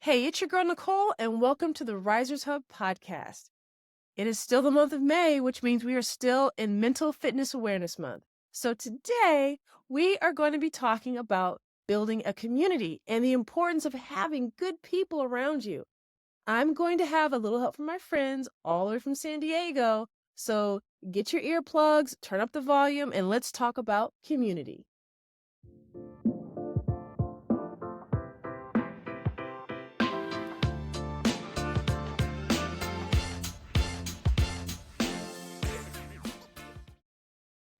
Hey, it's your girl Nicole, and welcome to the Risers Hub podcast. It is still the month of May, which means we are still in Mental Fitness Awareness Month. So today, we are going to be talking about building a community and the importance of having good people around you. I'm going to have a little help from my friends all the way from San Diego. So get your earplugs, turn up the volume, and let's talk about community.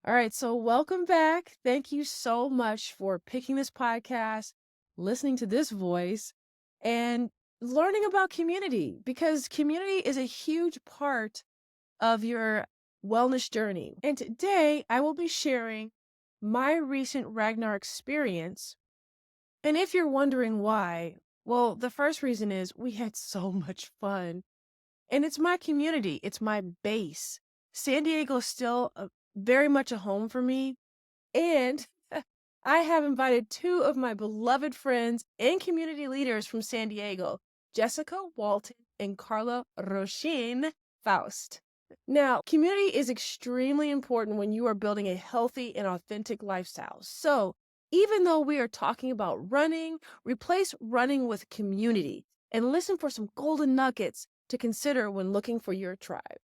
All right, so welcome back. Thank you so much for picking this podcast, listening to this voice, and learning about community, because community is a huge part of your wellness journey. And today I will be sharing my recent Ragnar experience. And if you're wondering why, well, the first reason is we had so much fun. And it's my community, it's my base. San Diego is still very much a home for me. And I have invited two of my beloved friends and community leaders from San Diego, Jessica Walton and Carla Roshin Faust. Now, community is extremely important when you are building a healthy and authentic lifestyle. So even though we are talking about running, replace running with community and listen for some golden nuggets to consider when looking for your tribe.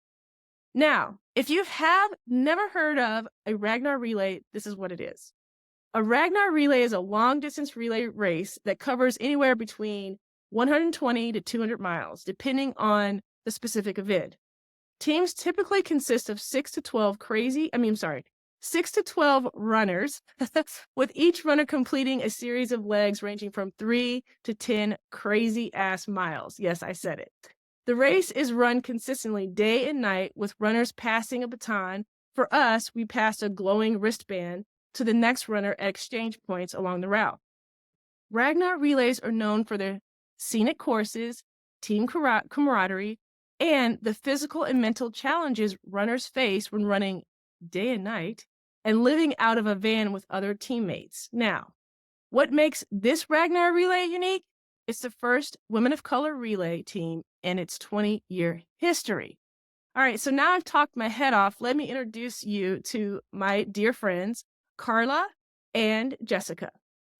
Now, if you have never heard of a Ragnar relay, this is what it is. A Ragnar relay is a long-distance relay race that covers anywhere between 120 to 200 miles, depending on the specific event. Teams typically consist of 6 to 12 runners, with each runner completing a series of legs ranging from 3 to 10 crazy-ass miles. Yes, I said it. The race is run consistently day and night, with runners passing a baton. For us, we pass a glowing wristband to the next runner at exchange points along the route. Ragnar relays are known for their scenic courses, team camaraderie, and the physical and mental challenges runners face when running day and night and living out of a van with other teammates. Now, what makes this Ragnar relay unique? It's the first women of color relay team in its 20-year history. All right, so now I've talked my head off. Let me introduce you to my dear friends, Carla and Jessica.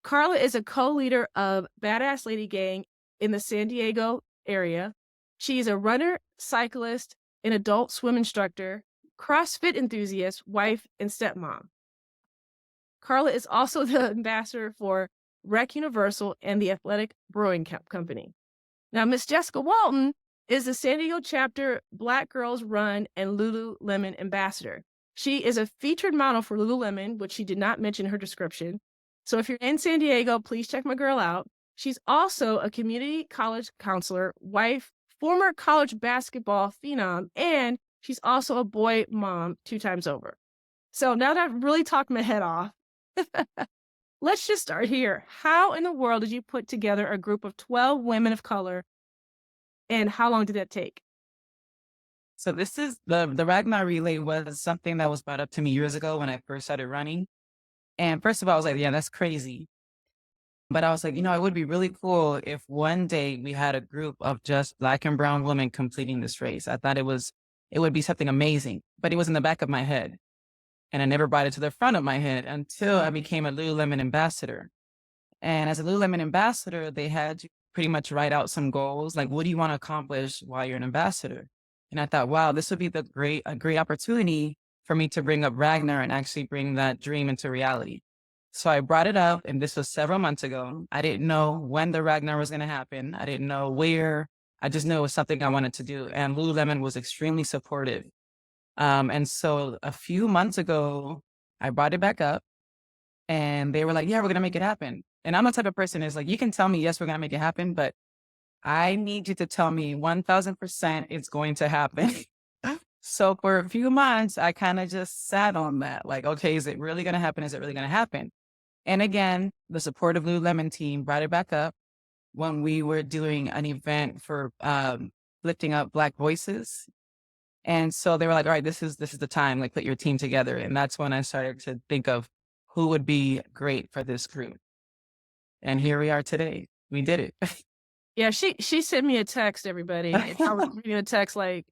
Carla is a co-leader of Badass Lady Gang in the San Diego area. She is a runner, cyclist, an adult swim instructor, CrossFit enthusiast, wife, and stepmom. Carla is also the ambassador for Rec Universal and the Athletic Brewing Company. Now, Miss Jessica Walton is the San Diego chapter Black Girls Run and Lululemon ambassador. She is a featured model for Lululemon, which she did not mention in her description. So if you're in San Diego, please check my girl out. She's also a community college counselor, wife, former college basketball phenom, and she's also a boy mom 2 times over. So now that I've really talked my head off, let's just start here. How in the world did you put together a group of 12 women of color, and how long did that take? So this is the Ragnar relay was something that was brought up to me years ago when I first started running. And first of all, I was like, yeah, that's crazy. But I was like, it would be really cool if one day we had a group of just Black and brown women completing this race. I thought it would be something amazing, but it was in the back of my head. And I never brought it to the front of my head until I became a Lululemon ambassador. And as a Lululemon ambassador, they had to pretty much write out some goals. Like, what do you want to accomplish while you're an ambassador? And I thought, wow, this would be a great opportunity for me to bring up Ragnar and actually bring that dream into reality. So I brought it up, and this was several months ago. I didn't know when the Ragnar was going to happen. I didn't know where. I just knew it was something I wanted to do. And Lululemon was extremely supportive. And so a few months ago, I brought it back up, and they were like, yeah, we're going to make it happen. And I'm the type of person that's like, you can tell me, yes, we're going to make it happen, but I need you to tell me 1000% it's going to happen. So for a few months, I kind of just sat on that. Like, okay, is it really going to happen? Is it really going to happen? And again, the support of Lululemon team brought it back up when we were doing an event for lifting up Black voices. And so they were like, all right, this is the time, like put your team together. And that's when I started to think of who would be great for this group. And here we are today. We did it. Yeah, she sent me a text, everybody, and I was reading the text like,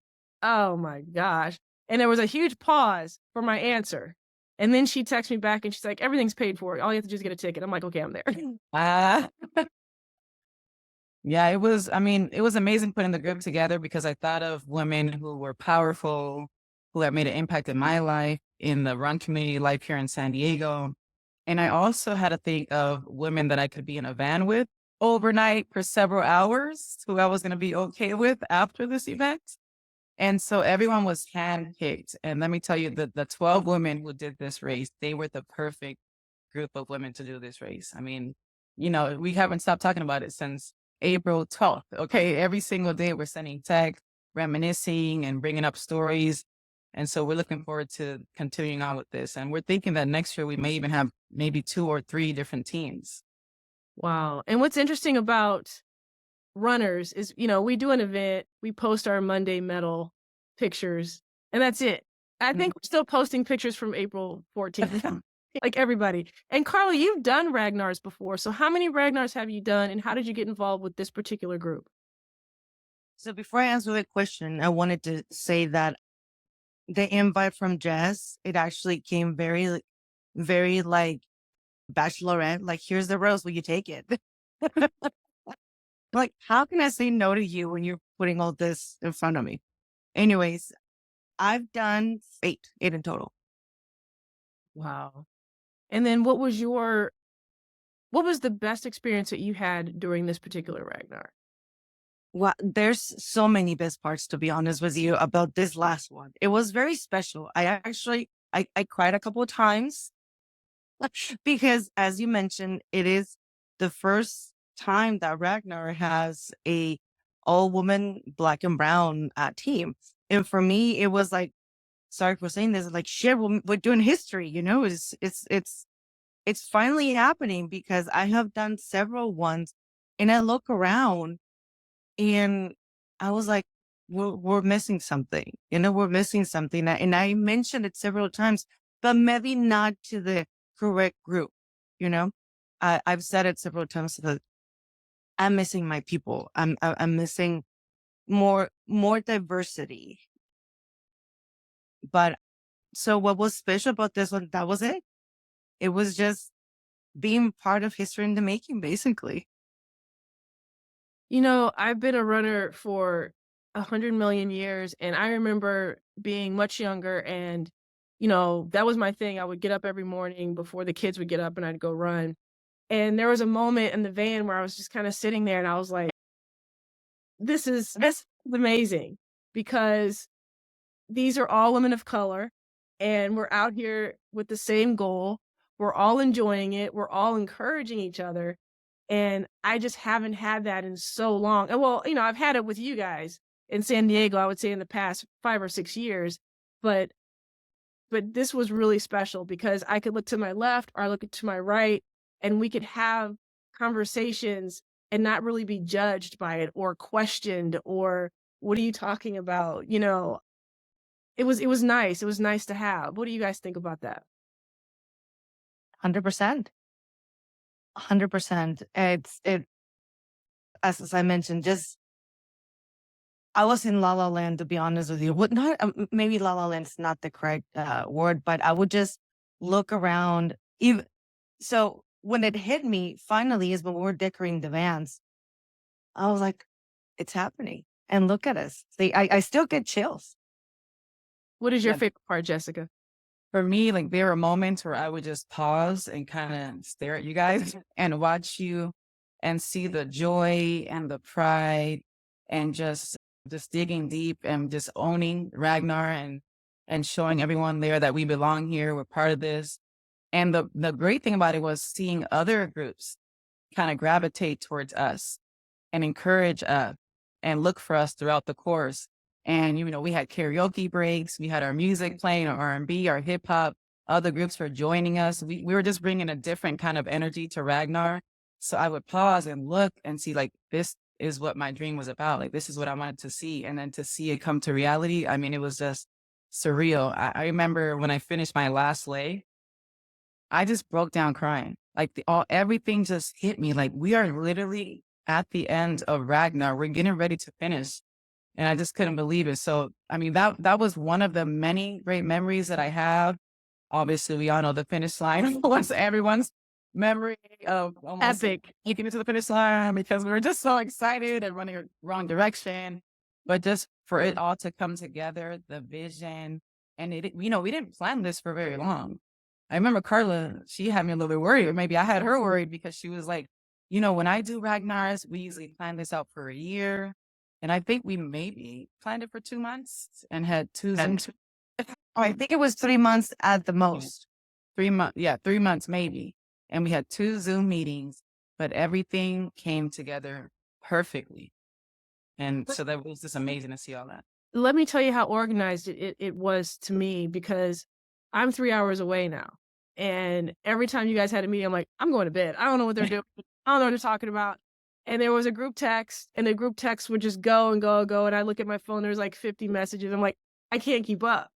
"Oh my gosh," and there was a huge pause for my answer, and then she texts me back and she's like, "Everything's paid for. All you have to do is get a ticket." I'm like, "Okay, I'm there." Ah, yeah, I mean, it was amazing putting the group together because I thought of women who were powerful, who have made an impact in my life, in the run community life here in San Diego. And I also had to think of women that I could be in a van with overnight for several hours, who I was going to be okay with after this event. And so everyone was handpicked. And let me tell you, the 12 women who did this race, they were the perfect group of women to do this race. I mean, we haven't stopped talking about it since April 12th. Okay. Every single day we're sending text, reminiscing and bringing up stories. And so we're looking forward to continuing on with this. And we're thinking that next year we may even have maybe 2 or 3 different teams. Wow, and what's interesting about runners is, we do an event, we post our Monday medal pictures, and that's it. I think we're still posting pictures from April 14th, like everybody. And Carla, you've done Ragnars before. So how many Ragnars have you done and how did you get involved with this particular group? So before I answer that question, I wanted to say that the invite from Jess, it actually came very like bachelorette, like, here's the rose, will you take it? Like, how can I say no to you when you're putting all this in front of me? Anyways, I've done eight in total. Wow. And then what was the best experience that you had during this particular Ragnar? Well, there's so many best parts, to be honest with you, about this last one. It was very special. I cried a couple of times because, as you mentioned, it is the first time that Ragnar has a all woman black and brown team. And for me, it was like, sorry for saying this, like, shit, we're doing history, it's finally happening because I have done several ones and I look around and I was like, we're missing something, we're missing something. And I mentioned it several times, but maybe not to the correct group, you know? I've said it several times that I'm missing my people. I'm missing more diversity. But so what was special about this one? That was it. It was just being part of history in the making, basically. I've been a runner for 100 million years, and I remember being much younger, and that was my thing. I would get up every morning before the kids would get up, and I'd go run. And there was a moment in the van where I was just kind of sitting there, and I was like, this is amazing because these are all women of color, and we're out here with the same goal. We're all enjoying it. We're all encouraging each other. And I just haven't had that in so long. And well, I've had it with you guys in San Diego, I would say in the past 5 or 6 years, but this was really special because I could look to my left or look to my right and we could have conversations and not really be judged by it or questioned or what are you talking about? It was nice. It was nice to have. What do you guys think about that? 100%. 100%. As I mentioned, just I was in La La Land, to be honest with you. What not maybe La La Land is not the correct word, but I would just look around. Even so, when it hit me, finally, is when we were decorating the vans. I was like, "It's happening!" And look at us. See, I still get chills. What is your Yeah. favorite part, Jessica? For me, like there are moments where I would just pause and kind of stare at you guys and watch you and see the joy and the pride and just digging deep and just owning Ragnar and showing everyone there that we belong here, we're part of this. And the great thing about it was seeing other groups kind of gravitate towards us and encourage us and look for us throughout the course. And, we had karaoke breaks, we had our music playing, our R&B, our hip hop, other groups were joining us. We were just bringing a different kind of energy to Ragnar. So I would pause and look and see like, this is what my dream was about. Like, this is what I wanted to see. And then to see it come to reality. I mean, it was just surreal. I remember when I finished my last leg, I just broke down crying. Like everything just hit me. Like we are literally at the end of Ragnar. We're getting ready to finish. And I just couldn't believe it. So, I mean, that was one of the many great memories that I have. Obviously, we all know the finish line was everyone's memory of almost Epic. making it to the finish line because we were just so excited and running the wrong direction. But just for it all to come together, the vision, and we didn't plan this for very long. I remember Carla, she had me a little bit worried, or maybe I had her worried because she was like, when I do Ragnar's, we usually plan this out for a year. And I think we maybe planned it for 2 months and had two Zoom. I think it was 3 months at the most. 3 months. Yeah, 3 months maybe. And we had 2 Zoom meetings, but everything came together perfectly. And so that was just amazing to see all that. Let me tell you how organized it was to me, because I'm 3 hours away now. And every time you guys had a meeting, I'm like, I'm going to bed. I don't know what they're doing. I don't know what they're talking about. And there was a group text, and the group text would just go and go and go. And I look at my phone, there's like 50 messages. I'm like, I can't keep up.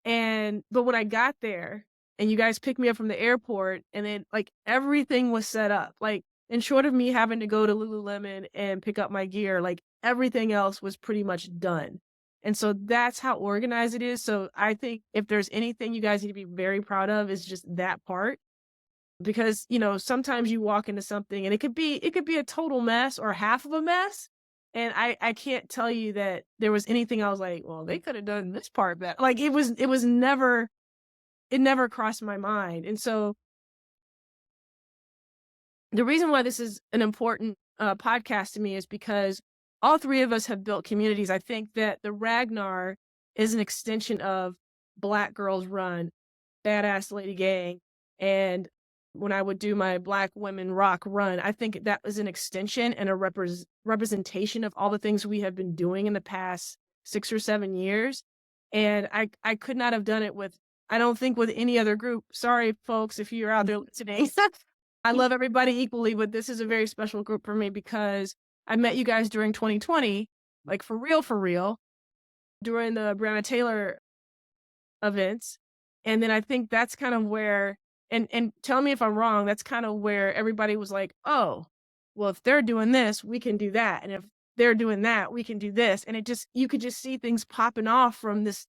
But when I got there and you guys picked me up from the airport, and then like everything was set up, like, in short of me having to go to Lululemon and pick up my gear, like everything else was pretty much done. And so that's how organized it is. So I think if there's anything you guys need to be very proud of, is just that part. Because, sometimes you walk into something and it could be a total mess or half of a mess. And I can't tell you that there was anything I was like, well, they could have done this part better. Like it never crossed my mind. And so the reason why this is an important podcast to me is because all three of us have built communities. I think that the Ragnar is an extension of Black Girls Run, Badass Lady Gang, and when I would do my Black Women Rock Run, I think that was an extension and a representation of all the things we have been doing in the past 6 or 7 years. And I could not have done it I don't think with any other group. Sorry, folks, if you're out there listening. I love everybody equally, but this is a very special group for me because I met you guys during 2020, like for real, during the Breonna Taylor events. And then I think that's kind of where, and tell me if I'm wrong, that's kind of where everybody was like, oh, well, if they're doing this, we can do that. And if they're doing that, we can do this. And you could just see things popping off from this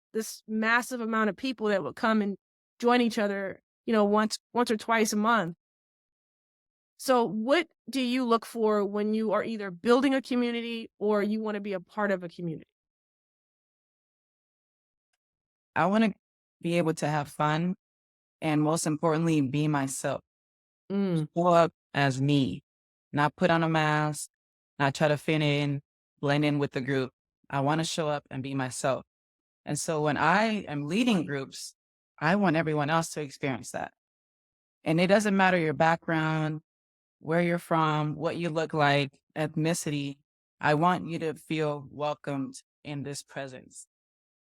massive amount of people that would come and join each other, once or twice a month. So what do you look for when you are either building a community or you want to be a part of a community? I want to be able to have fun and most importantly, be myself. Show up as me, not put on a mask, not try to fit in, blend in with the group. I want to show up and be myself. And so when I am leading groups, I want everyone else to experience that. And it doesn't matter your background, where you're from, what you look like, ethnicity. I want you to feel welcomed in this presence.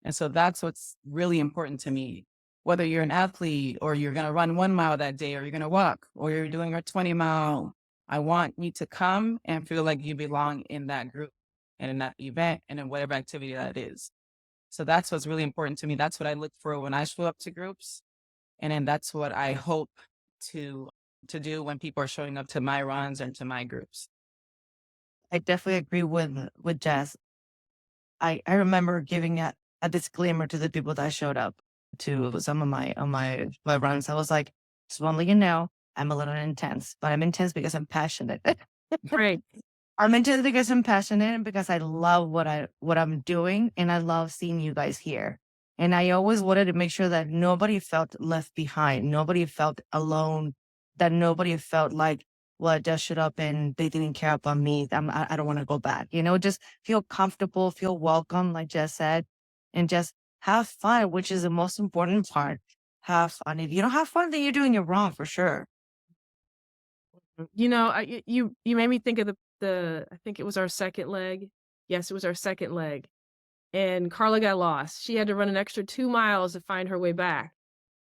And so that's what's really important to me. Whether you're an athlete or you're going to run 1 mile that day, or you're going to walk, or you're doing a 20-mile, I want you to come and feel like you belong in that group and in that event and in whatever activity that is. So that's what's really important to me. That's what I look for when I show up to groups. And then that's what I hope to do when people are showing up to my runs and to my groups. I definitely agree with Jess. I remember giving a disclaimer to the people that showed up to some of my runs. I was like, just want to let you know, I'm a little intense, but I'm intense because I'm passionate. Right. I'm intense because I'm passionate and because I love what I'm doing, and I love seeing you guys here. And I always wanted to make sure that nobody felt left behind, nobody felt alone, that nobody felt like, well, I just showed up and they didn't care about me. I don't want to go back. Just feel comfortable, feel welcome, like Jess said, and just have fun, which is the most important part. Have fun. If you don't have fun, then you're doing it wrong for sure. You made me think of I think it was our second leg. Yes, it was our second leg. And Carla got lost. She had to run an extra 2 miles to find her way back.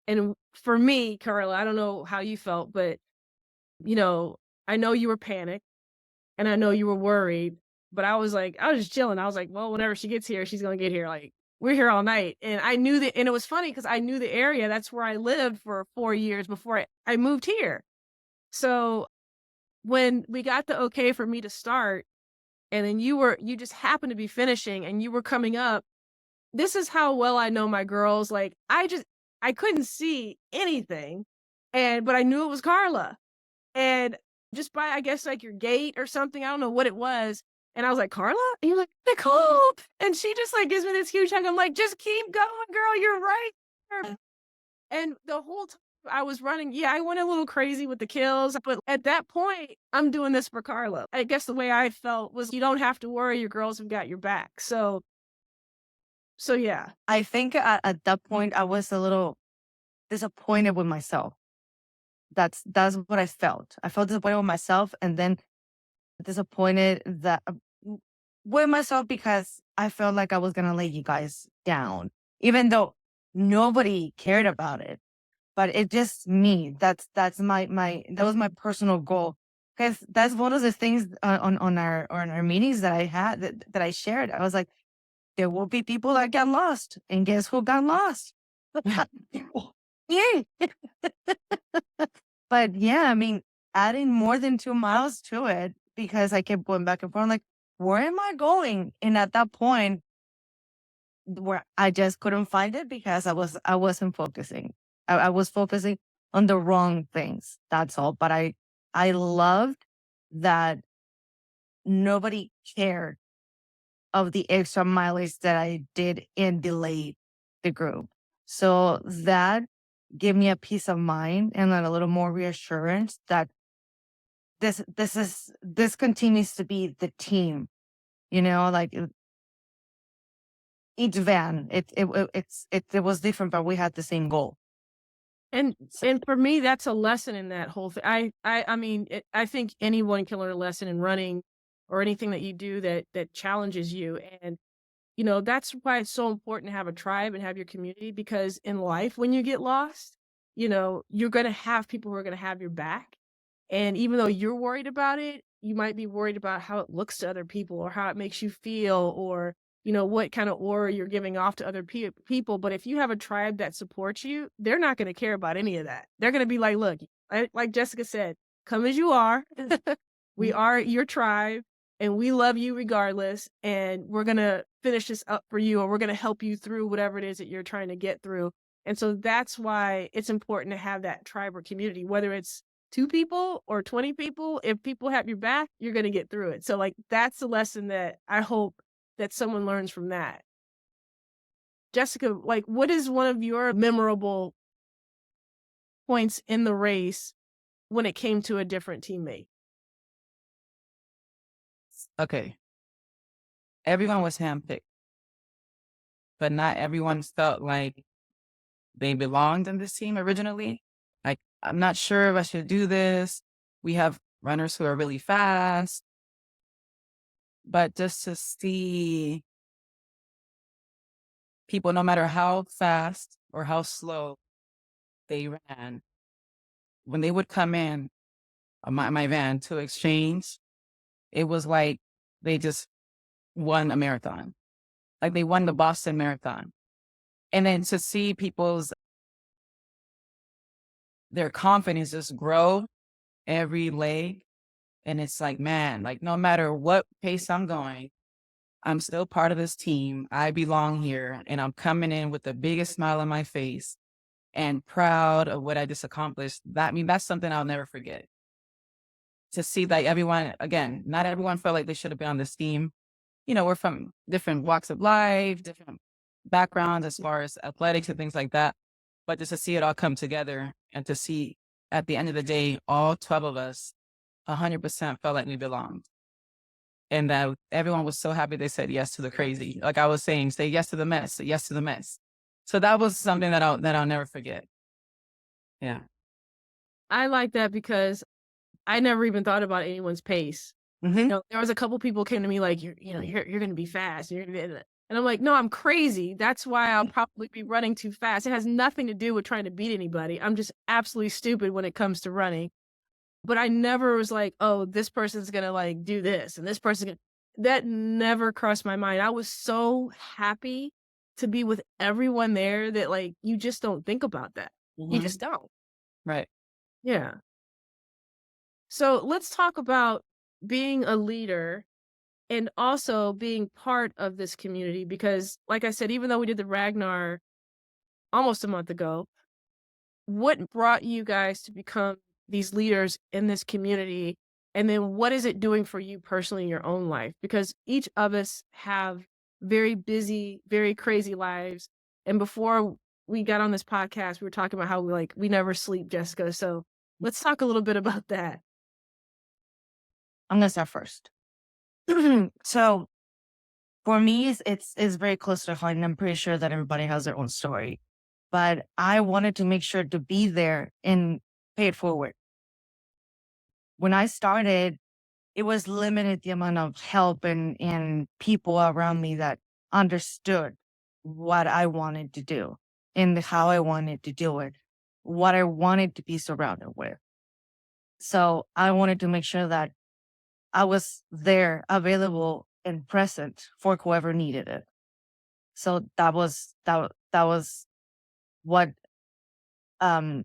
And for me, Carla, I don't know how you felt, but I know you were panicked and I know you were worried, but I was just chilling. I was like, well, whenever she gets here, she's going to get here. Like, we're here all night. And I knew that, and it was funny because I knew the area. That's where I lived for 4 years before I moved here. So when we got the okay for me to start, and then you just happened to be finishing and you were coming up, this is how well I know my girls. Like, I couldn't see anything, but I knew it was Carla. And just by, I guess, like your gait or something, I don't know what it was. And I was like, Carla? And you're like, Nicole. And she just like gives me this huge hug. I'm like, just keep going, girl. You're right there. And the whole time I was running, yeah, I went a little crazy with the kills. But at that point, I'm doing this for Carla. I guess the way I felt was you don't have to worry. Your girls have got your back. So yeah. I think at that point, I was a little disappointed with myself. That's what I felt. I felt disappointed with myself, and then disappointed that with myself because I felt like I was gonna let you guys down, even though nobody cared about it. But it just me. That's my that was my personal goal, because that's one of the things on our meetings that I had that I shared. I was like, there will be people that get lost, and guess who got lost? Yeah. But yeah, I mean, adding more than 2 miles to it, because I kept going back and forth, like, where am I going? And at that point, where I just couldn't find it because I wasn't focusing. I was focusing on the wrong things. That's all. But I loved that nobody cared of the extra mileage that I did and delayed the group. So that gave me a peace of mind and then a little more reassurance that this continues to be the team, like each van, it was different, but we had the same goal. And So, and for me, that's a lesson in that whole thing. I mean, I think anyone can learn a lesson in running or anything that you do that challenges you. And that's why it's so important to have a tribe and have your community, because in life, when you get lost, you're going to have people who are going to have your back. And even though you're worried about it, you might be worried about how it looks to other people or how it makes you feel, or, what kind of aura you're giving off to other people. But if you have a tribe that supports you, they're not going to care about any of that. They're going to be like, look, like Jessica said, come as you are. We are your tribe, and we love you regardless. And we're going to finish this up for you, or we're going to help you through whatever it is that you're trying to get through. And so that's why it's important to have that tribe or community, whether it's 2 people or 20 people. If people have your back, you're going to get through it. So like, that's the lesson that I hope that someone learns from that. Jessica, like, what is one of your memorable points in the race when it came to a different teammate? Okay. Everyone was handpicked, but not everyone felt like they belonged in this team originally. Like, I'm not sure if I should do this. We have runners who are really fast, but just to see people, no matter how fast or how slow they ran, when they would come in my van to exchange, it was like they just won a marathon. Like they won the Boston Marathon. And then to see their confidence just grow every leg. And it's like, man, like no matter what pace I'm going, I'm still part of this team. I belong here, and I'm coming in with the biggest smile on my face and proud of what I just accomplished. That's something I'll never forget. To see like everyone, again, not everyone felt like they should have been on this team. We're from different walks of life, different backgrounds as far as athletics and things like that. But just to see it all come together and to see at the end of the day, all 12 of us 100% felt like we belonged. And that everyone was so happy they said yes to the crazy. Like I was saying, say yes to the mess, say yes to the mess. So that was something that I'll never forget. Yeah. I like that because I never even thought about anyone's pace. There was a couple people came to me like, you're going to be fast. And I'm like, no, I'm crazy. That's why I'll probably be running too fast. It has nothing to do with trying to beat anybody. I'm just absolutely stupid when it comes to running. But I never was like, oh, this person's going to like do this and this person. That never crossed my mind. I was so happy to be with everyone there that like, you just don't think about that. You just don't. Right. Yeah. So let's talk about being a leader and also being part of this community because, like I said, even though we did the Ragnar almost a month ago, what brought you guys to become these leaders in this community? And then what is it doing for you personally in your own life? Because each of us have very busy, very crazy lives. And before we got on this podcast, we were talking about how we never sleep, Jessica. So let's talk a little bit about that. I'm gonna start first. So for me, it's very close to heart, and I'm pretty sure that everybody has their own story. But I wanted to make sure to be there and pay it forward. When I started, it was limited the amount of help and people around me that understood what I wanted to do and how I wanted to do it, what I wanted to be surrounded with. So I wanted to make sure that I was there, available and present for whoever needed it. So that was what um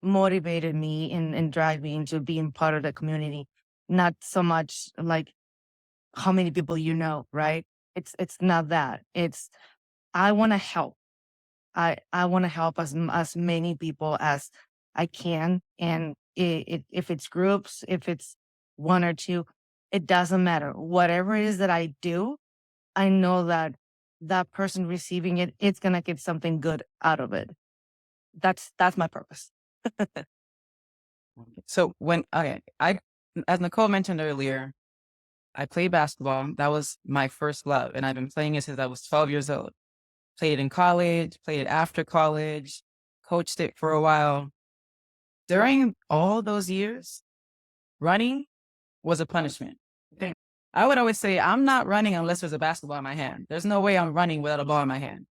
motivated me and drive me into being part of the community. Not so much like how many people you know, right? It's not that. It's I want to help. I want to help as many people as I can, and if it's groups, if it's one or two, it doesn't matter. Whatever it is that I do, I know that that person receiving it, it's gonna get something good out of it. That's my purpose. So as Nicole mentioned earlier, I played basketball. That was my first love, and I've been playing it since I was 12 years old. Played it in college, played it after college, coached it for a while. During all those years, running was a punishment. I would always say, I'm not running unless there's a basketball in my hand. There's no way I'm running without a ball in my hand.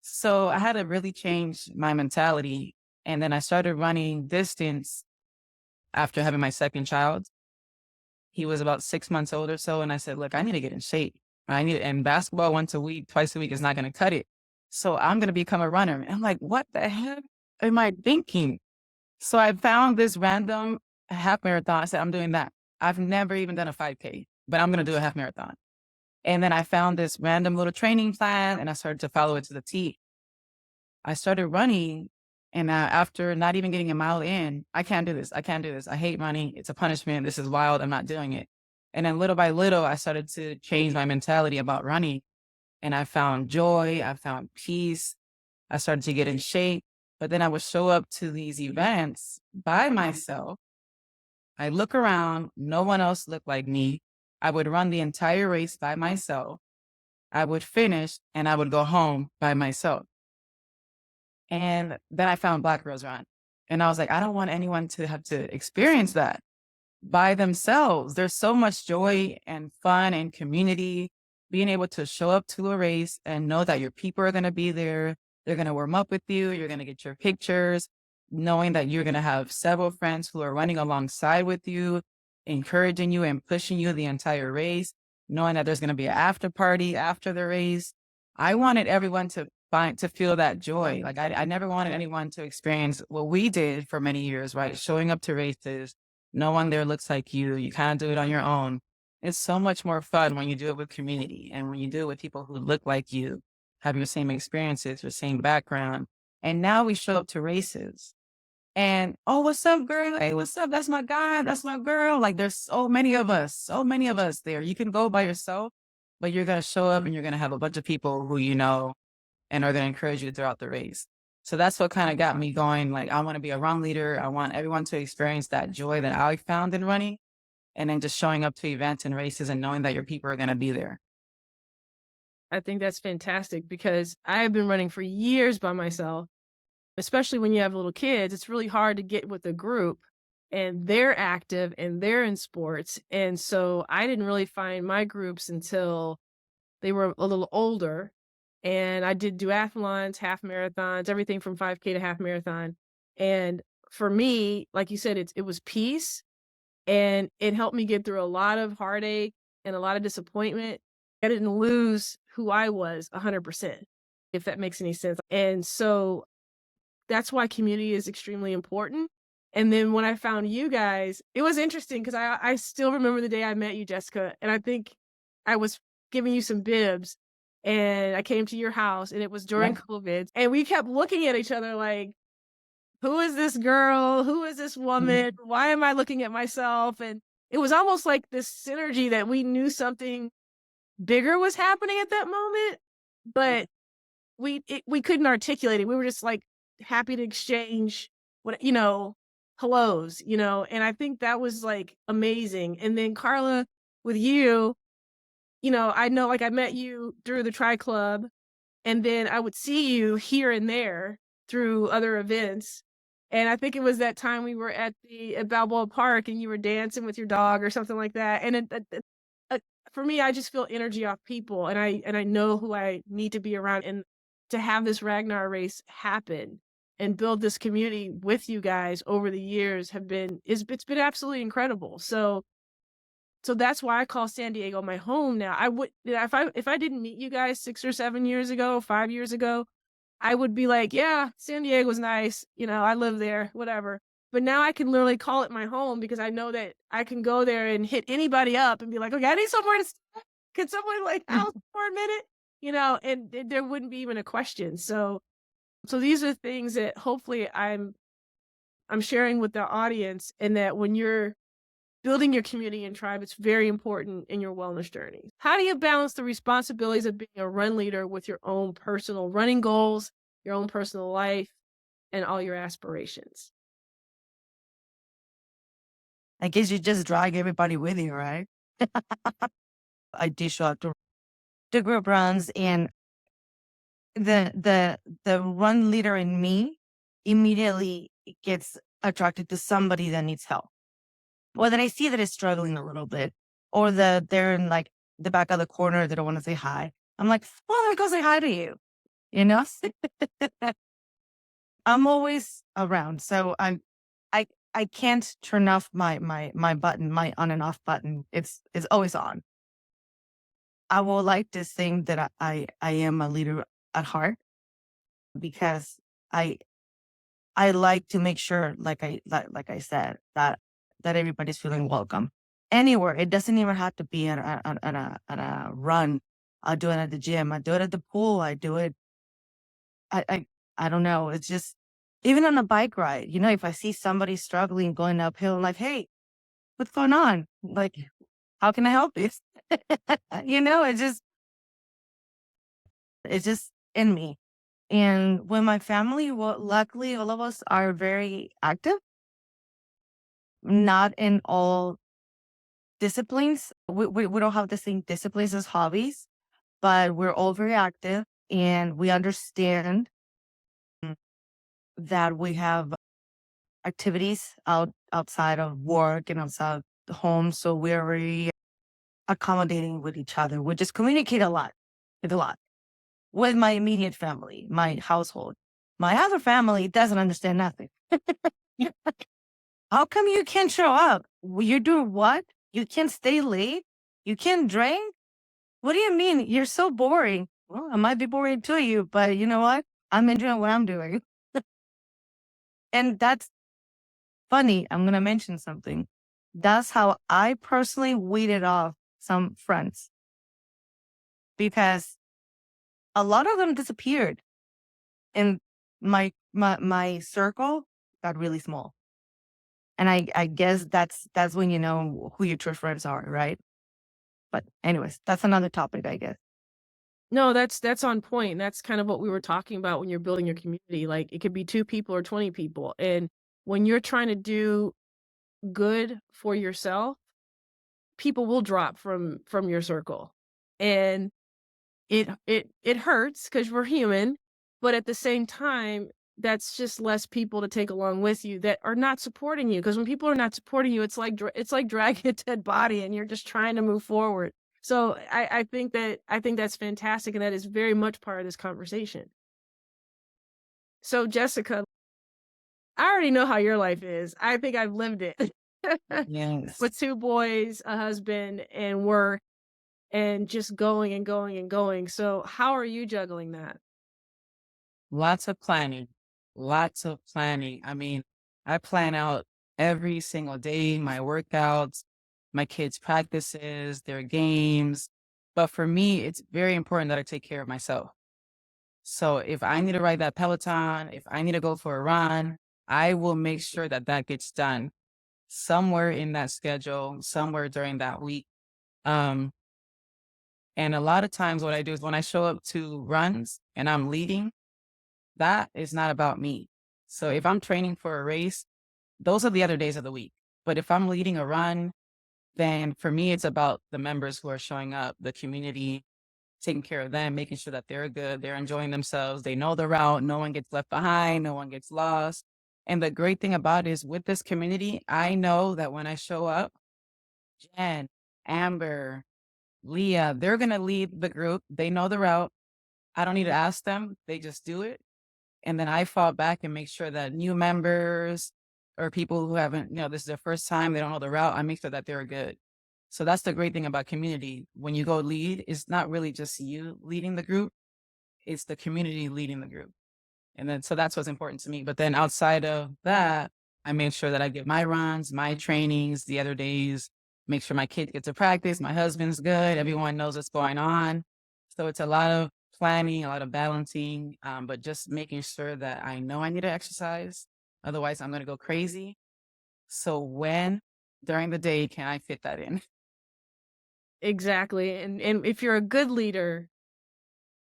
So I had to really change my mentality. And then I started running distance after having my second child. He was about 6 months old or so. And I said, look, I need to get in shape. And basketball once a week, twice a week is not going to cut it. So I'm going to become a runner. And I'm like, what the heck am I thinking? So I found this random half marathon. I said, I'm doing that. I've never even done a 5K, but I'm going to do a half marathon. And then I found this random little training plan and I started to follow it to the T. I started running, and after not even getting a mile in, I can't do this. I can't do this. I hate running. It's a punishment. This is wild. I'm not doing it. And then little by little, I started to change my mentality about running. And I found joy. I found peace. I started to get in shape. But then I would show up to these events by myself. I look around. No one else looked like me. I would run the entire race by myself. I would finish and I would go home by myself. And then I found Black Girls Run. And I was like, I don't want anyone to have to experience that by themselves. There's so much joy and fun and community, being able to show up to a race and know that your people are going to be there. They're going to warm up with you. You're going to get your pictures, knowing that you're going to have several friends who are running alongside with you, encouraging you and pushing you the entire race, knowing that there's going to be an after party after the race. I wanted everyone to feel that joy. Like I never wanted anyone to experience what we did for many years, right? Showing up to races, no one there looks like you. You kind of do it on your own. It's so much more fun when you do it with community and when you do it with people who look like you, have your same experiences, your same background. And now we show up to races and, oh, what's up, girl? Hey, what's up? That's my guy. That's my girl. Like there's so many of us there. You can go by yourself, but you're going to show up and you're going to have a bunch of people who you know and are going to encourage you throughout the race. So that's what kind of got me going. Like, I want to be a run leader. I want everyone to experience that joy that I found in running, and then just showing up to events and races and knowing that your people are going to be there. I think that's fantastic because I have been running for years by myself, especially when you have little kids. It's really hard to get with a group and they're active and they're in sports. And so I didn't really find my groups until they were a little older. And I did duathlons, half marathons, everything from 5K to half marathon. And for me, like you said, it was peace and it helped me get through a lot of heartache and a lot of disappointment. I didn't lose who I was 100%, if that makes any sense. And so that's why community is extremely important. And then when I found you guys, it was interesting because I still remember the day I met you, Jessica, and I think I was giving you some bibs, and I came to your house, and it was during COVID, and we kept looking at each other like, "Who is this girl? Who is this woman? Why am I looking at myself?" And it was almost like this synergy that we knew something bigger was happening at that moment, but we couldn't articulate it. We were just like happy to exchange what hellos, and I think that was like amazing. And then Carla, with you, I know like I met you through the Tri Club, and then I would see you here and there through other events. And I think it was that time we were at Balboa Park and you were dancing with your dog or something like that. And for me, I just feel energy off people, and I know who I need to be around. And to have this Ragnar race happen and build this community with you guys over the years it's been absolutely incredible. So that's why I call San Diego my home now. I would, if I didn't meet you guys 6 or 7 years ago, 5 years ago, I would be like, yeah, San Diego's nice. I live there, whatever. But now I can literally call it my home because I know that I can go there and hit anybody up and be like, okay, I need somewhere to stay. Can someone like house for a minute? And there wouldn't be even a question. So these are things that hopefully I'm sharing with the audience, and that when you're building your community and tribe, it's very important in your wellness journey. How do you balance the responsibilities of being a run leader with your own personal running goals, your own personal life, and all your aspirations? I guess you just drag everybody with you, right? I do show up to group runs, and the run leader in me immediately gets attracted to somebody that needs help. Or that I see that is struggling a little bit, or that they're in like the back of the corner, they don't want to say hi. I'm like, well, let me go say hi to you. You know? I'm always around. So I can't turn off my button, my on and off button. It's always on. I would like to think that I am a leader at heart, because I like to make sure, like I said, that everybody's feeling welcome anywhere. It doesn't even have to be at a run. I do it at the gym. I do it at the pool. I do it. I don't know. It's just, even on a bike ride. If I see somebody struggling going uphill, I'm like, hey, what's going on? Like, how can I help you? It's just in me. And when my family, well, luckily, all of us are very active, not in all disciplines. We don't have the same disciplines as hobbies, but we're all very active, and we understand that we have activities outside of work and outside the home. So we're very accommodating with each other. We just communicate a lot. It's a lot with my immediate family, my household. My other family doesn't understand nothing. How come you can't show up? You're doing what? You can't stay late? You can't drink? What do you mean? You're so boring. Well, I might be boring to you, but you know what? I'm enjoying what I'm doing. And that's funny. I'm going to mention something. That's how I personally weeded off some friends, because a lot of them disappeared, and my circle got really small. And I guess that's when you know who your true friends are, right? But anyways, that's another topic, I guess. No, that's on point. That's kind of what we were talking about when you're building your community. Like, it could be 2 people or 20 people. And when you're trying to do good for yourself, people will drop from your circle. And it hurts because we're human, but at the same time, that's just less people to take along with you that are not supporting you. Because when people are not supporting you, it's like dragging a dead body, and you're just trying to move forward. So I think that's fantastic, and that is very much part of this conversation. So Jessica, I already know how your life is. I think I've lived it. Yes. With 2 boys, a husband, and work, and just going and going and going. So how are you juggling that? Lots of planning. Lots of planning. I mean, I plan out every single day, my workouts, my kids' practices, their games. But for me, it's very important that I take care of myself. So if I need to ride that Peloton, if I need to go for a run, I will make sure that that gets done somewhere in that schedule, somewhere during that week. Um, and a lot of times what I do is when I show up to runs and I'm leading, that is not about me. So if I'm training for a race, those are the other days of the week. But if I'm leading a run, then for me, it's about the members who are showing up, the community, taking care of them, making sure that they're good, they're enjoying themselves, they know the route, no one gets left behind, no one gets lost. And the great thing about it is with this community, I know that when I show up, Jen, Amber, Leah, they're going to lead the group. They know the route. I don't need to ask them. They just do it. And then I fall back and make sure that new members or people who haven't, this is their first time, they don't know the route, I make sure that they're good. So that's the great thing about community. When you go lead, it's not really just you leading the group, it's the community leading the group. And then, so that's what's important to me. But then outside of that, I make sure that I get my runs, my trainings the other days, make sure my kid gets to practice, my husband's good, everyone knows what's going on. So it's a lot of planning, a lot of balancing, but just making sure that I know I need to exercise. Otherwise, I'm going to go crazy. So when during the day can I fit that in? Exactly. And if you're a good leader,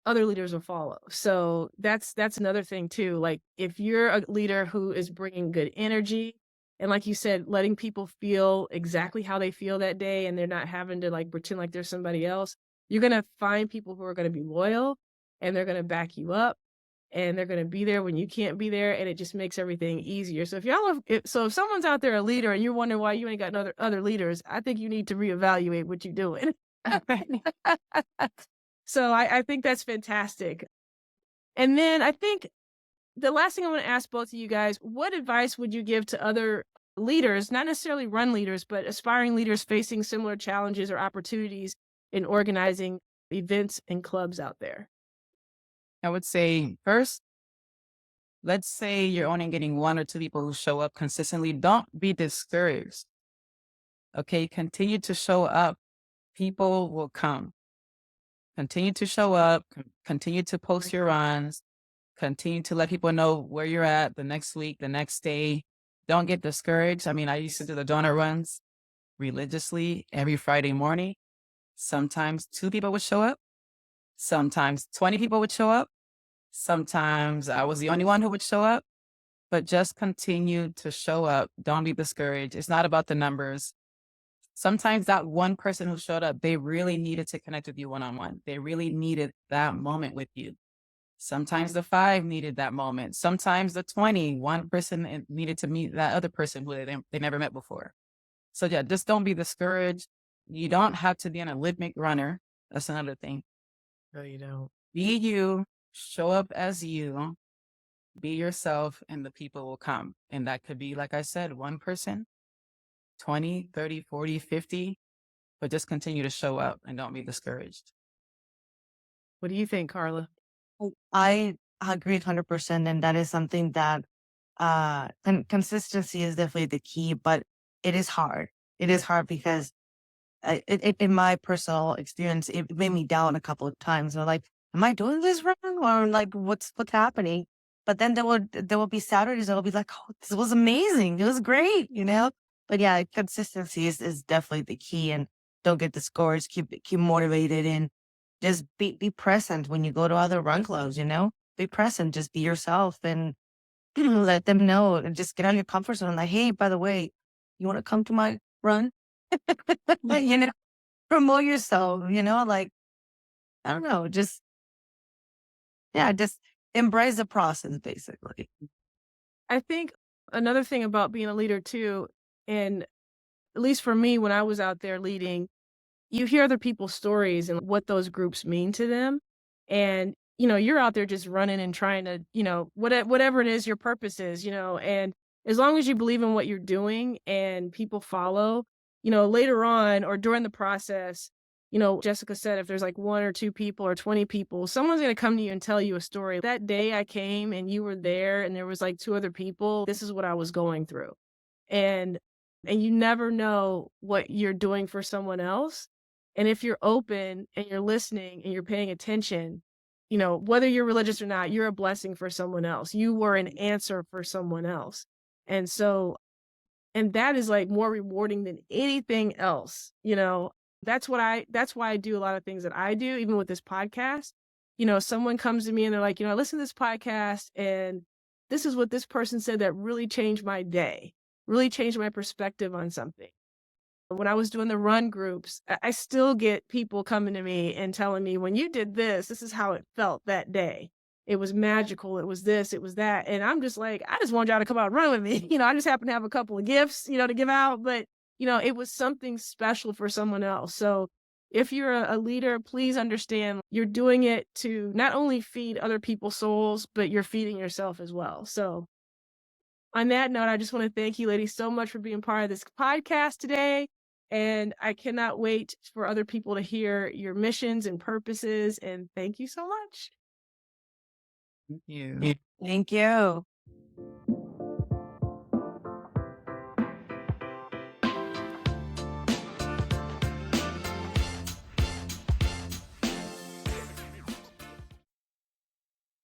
other leaders will follow. So that's another thing too. Like if you're a leader who is bringing good energy and like you said, letting people feel exactly how they feel that day and they're not having to like pretend like they're somebody else, you're going to find people who are going to be loyal and they're going to back you up and they're going to be there when you can't be there. And it just makes everything easier. So if someone's out there a leader and you're wondering why you ain't got other leaders, I think you need to reevaluate what you're doing. So I think that's fantastic. And then I think the last thing I want to ask both of you guys, what advice would you give to other leaders, not necessarily run leaders, but aspiring leaders facing similar challenges or opportunities in organizing events and clubs out there? I would say first, let's say you're only getting one or two people who show up consistently. Don't be discouraged. Okay, continue to show up. People will come. Continue to show up, continue to post your runs, continue to let people know where you're at the next week, the next day. Don't get discouraged. I mean, I used to do the donut runs religiously every Friday morning. Sometimes 2 people would show up. Sometimes 20 people would show up. Sometimes I was the only one who would show up. But just continue to show up. Don't be discouraged. It's not about the numbers. Sometimes that one person who showed up, they really needed to connect with you one-on-one. They really needed that moment with you. Sometimes the 5 needed that moment. Sometimes the 20, one person needed to meet that other person who they never met before. So yeah, just don't be discouraged. You don't have to be an Olympic runner. That's another thing. No, you don't. Be you, show up as you, be yourself, and the people will come. And that could be, like I said, one person, 20, 30, 40, 50, but just continue to show up and don't be discouraged. What do you think, Carla? I agree 100%. And that is something that consistency is definitely the key, but it is hard. It is hard because in my personal experience, it made me down a couple of times. I'm like, am I doing this wrong? Or like, what's happening? But then there will be Saturdays that will be like, oh, this was amazing. It was great, But yeah, consistency is definitely the key. And don't get discouraged. Keep motivated and just be present when you go to other run clubs. Be present. Just be yourself and let them know and just get out of your comfort zone. Like, hey, by the way, you want to come to my run? Promote yourself, like, I don't know, just embrace the process, basically. I think another thing about being a leader too, and at least for me, when I was out there leading, you hear other people's stories and what those groups mean to them. And, you're out there just running and trying to, whatever it is your purpose is, and as long as you believe in what you're doing and people follow, later on or during the process, Jessica said, if there's like 1 or 2 people or 20 people, someone's going to come to you and tell you a story. That day I came and you were there and there was like 2 other people, this is what I was going through. And you never know what you're doing for someone else. And if you're open and you're listening and you're paying attention, whether you're religious or not, you're a blessing for someone else. You were an answer for someone else. And so, and that is like more rewarding than anything else. That's why I do a lot of things that I do, even with this podcast. Someone comes to me and they're like, I listened to this podcast and this is what this person said that really changed my day, really changed my perspective on something. When I was doing the run groups, I still get people coming to me and telling me, when you did this, this is how it felt that day. It was magical. It was this, it was that. And I'm just like, I just want y'all to come out and run with me. I just happen to have a couple of gifts, to give out, but it was something special for someone else. So if you're a leader, please understand you're doing it to not only feed other people's souls, but you're feeding yourself as well. So on that note, I just want to thank you ladies so much for being part of this podcast today. And I cannot wait for other people to hear your missions and purposes. And thank you so much. Thank you. Thank you.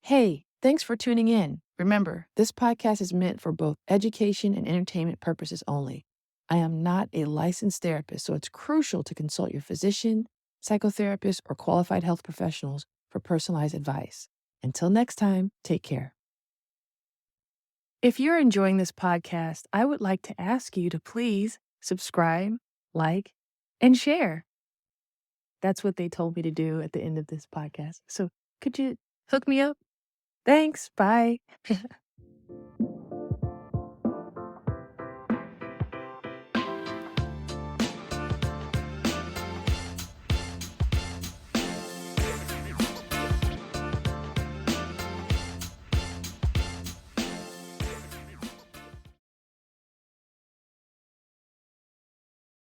Hey, thanks for tuning in. Remember, this podcast is meant for both education and entertainment purposes only. I am not a licensed therapist, so it's crucial to consult your physician, psychotherapist, or qualified health professionals for personalized advice. Until next time, take care. If you're enjoying this podcast, I would like to ask you to please subscribe, like, and share. That's what they told me to do at the end of this podcast. So could you hook me up? Thanks. Bye.